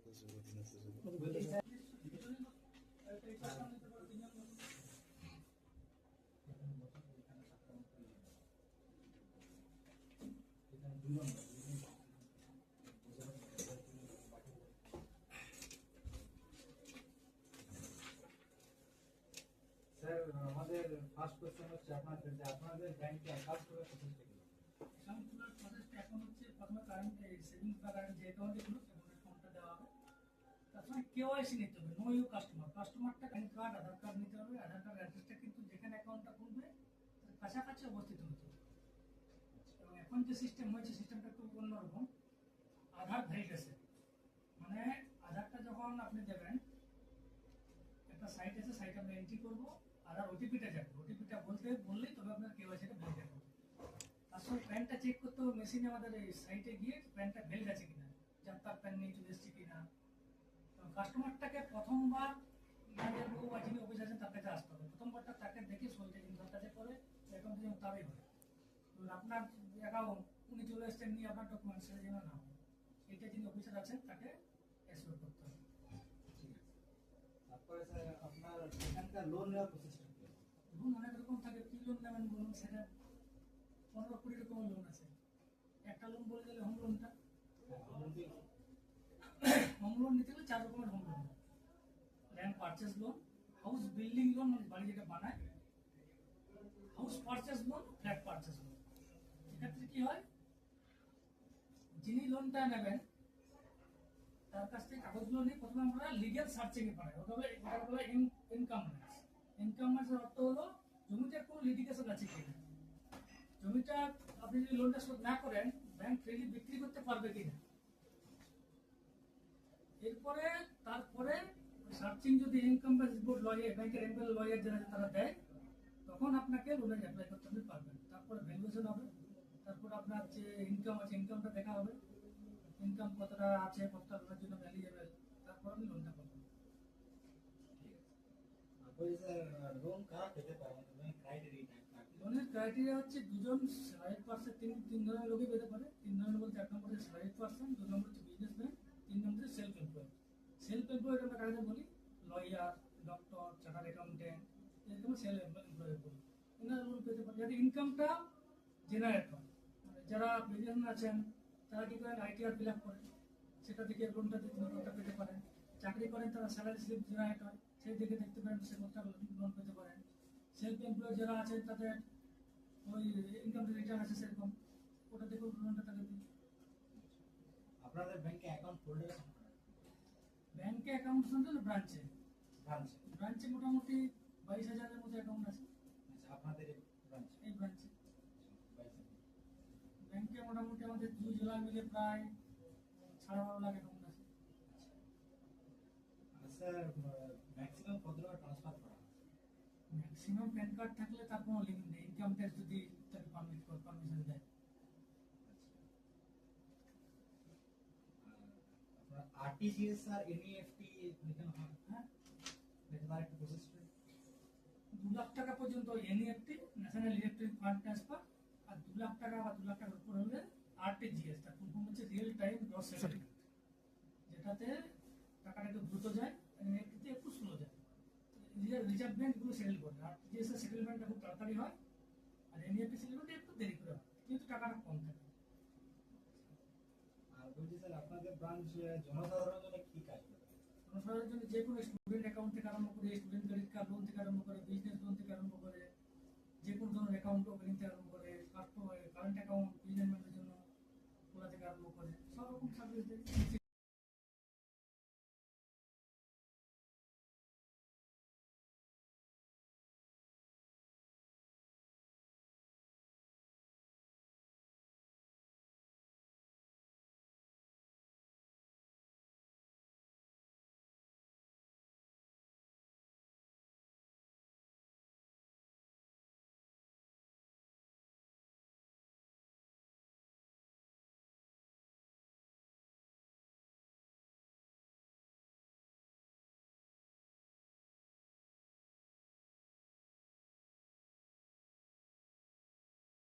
Sir আমাদের first question হচ্ছে আপনাদের ব্যাংকে অ্যাকাউন্ট খোলার প্রসেসটা কি? অ্যাকাউন্ট খোলার প্রসেসটা এখন হচ্ছে প্রথমে কারেন্ট সেভিংস বা কারেন্ট যে অ্যাকাউন্টে খুলুক এখন অ্যাকাউন্টটা দেওয়া হবে। তারপরে কেওয়াইসি নিতে হবে, নো ইউ কাস্টমারটা প্যান কার্ড আধার কার্ড নিতে হবে। আধার কার্ড অ্যাড্রেসটা কিন্তু যেখানে অ্যাকাউন্টটা খুলবে তার কাছাকাছি অবস্থিত হতে হবে। এবং এখন যে সিস্টেম হয়েছে সিস্টেমটা একটু অন্যরকম, আধার ভেরিফিকেশন। মানে আধারটা যখন আপনি দেবেন একটা সাইট আছে, সাইটে আমরা এন্ট্রি করবো, আধার ওটিপিটা যাবে, ওটিপিটা বললেই তবে আপনার কেওয়াইসিটা বলতে হবে। তার সঙ্গে প্যানটা চেক করতে হবে মেশিনে, আমাদের এই সাইটে গিয়ে প্যানটা ভ্যালিড আছে কিনা, যার তার প্যান নিয়ে চলে এসছে কিনা। কাস্টমারটাকে প্রথমবার ম্যানেজার বাবু বা যিনি অফিস আছেন তার কাছে আসতে হবে, প্রথমবারটা তাকে দেখে সইটা কিন্তু তার কাছে করে অ্যাকাউন্ট যেন তারই হয়। আপনার অ্যাকাউন্ট উনি চলে এসছেন নিয়ে আপনার ডকুমেন্টস সেটা যেন না হয়, এটা যিনি অফিসার আছেন তাকে অ্যাসিওর করতে হবে। তারপরে স্যার আপনার এখানকার লোন নেওয়ার প্রসেসটা কি? লোন অনেক রকম থাকে, কি লোন নেবেন বলুন। সেটা 15-20 রকমের লোন আছে। একটা লোন বলে দিলে হোম লোনটা, হোম লোন নিতে গেলে 4 রকমের home loan. Land purchase loan, house building loan মানে বাড়ি যেটা বানায়, house purchase loan, flat purchase loan. এক্ষেত্রে কি হয়, যিনি লোনটা নেবেন তার কাছ থেকে কাগজগুলো নিয়ে প্রথমে আমরা লিগ্যাল সার্চিং এ পাঠাই। ওটা বলে ইনকাম ম্যাচ। ইনকাম ম্যাচের অর্থ হলো জমিটার কোনো লিটিগেশন আছে কিনা, জমিটা আপনি যদি লোনটা শোধ না করেন ব্যাংক ফ্রিলি বিক্রি করতে পারবে কিনা। এরপরে তারপরে সার্চিং যদি ইনকাম রিপোর্ট লয়ার, ব্যাংকের এমপ্লয়ি লয়ার যারা তারা দেয়, তখন আপনাকে লোনে অ্যাপ্লাই করতে পারবেন। তারপরে ভ্যালুয়েশন হবে, তারপর আপনার যে ইনকাম আছে ইনকামটা দেখা হবে, ইনকাম কতটা আছে, কতটা লোনের জন্য ভ্যালিয়েবল, তারপর আমি লোনটা পাবো। লোন কারা পেতে পারে, লোনের ক্রাইটেরিয়া হচ্ছে দুজন স্যালারিড পার্সন, তিন ধরনের লোকই পেতে পারে। 3 ধরনের বলতে 1 নম্বর হচ্ছে স্যালারিড পার্সন, 2 নম্বর হচ্ছে বিজনেসম্যান, 3 নম্বর হচ্ছে সেলফ এমপ্লয়েড। সেলফ এমপ্লয়েড আমরা কাকে বলি, লয়ার, ডক্টর, চার্টার্ড অ্যাকাউন্টেন্ট, এরকম সেলফ এমপ্লয়েড বলি। এনারা লোন পেতে পারে যাদের ইনকামটা জেনারেট হয়। মানে যারা বিজনেসম্যান আছেন তারা কি করেন, আইটিআর ফিল আপ করেন, সেটা থেকে লোনটা লোনটা পেতে পারেন। চাকরি করেন তারা স্যালারি স্লিপ জেনারেট হয়, সেই দিকে দেখতে পারেন, সে লোন পেতে পারেন। সেলফ এমপ্লয়েড যারা আছেন তাদের ওই ইনকাম রিটার্ন আছে সেরকম, ওটা দেখে লোনটা তাকে দিই। আপনাদের ব্যাংকে অ্যাকাউন্ট হোল্ডার? ব্যাংকে অ্যাকাউন্ট শুনতে ব্রাঞ্চে ব্রাঞ্চে ব্রাঞ্চে মোটামুটি 22,000-এর মতো অ্যাকাউন্ট আছে। আচ্ছা, আপনাদের এই ব্রাঞ্চে ব্যাংকে মোটামুটি আমাদের 2 জেলা মিলে প্রায় 12.5 লাখ অ্যাকাউন্ট আছে। স্যার ম্যাক্সিমাম কত টাকা ট্রান্সফার করা? ম্যাক্সিমাম প্যান কার্ড থাকলে তার কোনো লিমিট নেই, ইনকাম ট্যাক্স যদি তাকে পারমিশন দেয়। আপনার আরটিজিএস আর এনইএফটি লিখানো হয়? হ্যাঁ, তার একটা প্রসেস 2 লাখ টাকা পর্যন্ত NEFT, national electronic fund transfer, আর 2 লাখ টাকা বা 2 লাখ টাকার উপর হলে আরটিজিএস, তার ফুল ফর্ম হচ্ছে রিয়েল টাইম গ্রস সেটেলমেন্ট, যেটাতে টাকাটা একটু দ্রুত যায়, এনইএফটিতে একটু স্লো যায়। রিজার্ভ ব্যাংক গুলো সেটেল করে, আরটিজিএস এর সেটেলমেন্টটা খুব তাড়াতাড়ি হয়, আর এনইএফটি সেটেলমেন্ট একটু দেরি করে হয়, কিন্তু টাকাটা কম থাকে। আর বলছি স্যার আপনাদের ব্রাঞ্চ জনসাধারণের জন্য কি কাজ করে? জনসাধারণের জন্য যে কোনো স্টুডেন্ট অ্যাকাউন্ট থেকে আরম্ভ করে, স্টুডেন্ট ক্রেডিট কার্ড লোন থেকে আরম্ভ করে, বিজনেস লোন থেকে আরম্ভ করে, যে কোনো ধরনের অ্যাকাউন্ট ওপেনিং থেকে আরম্ভ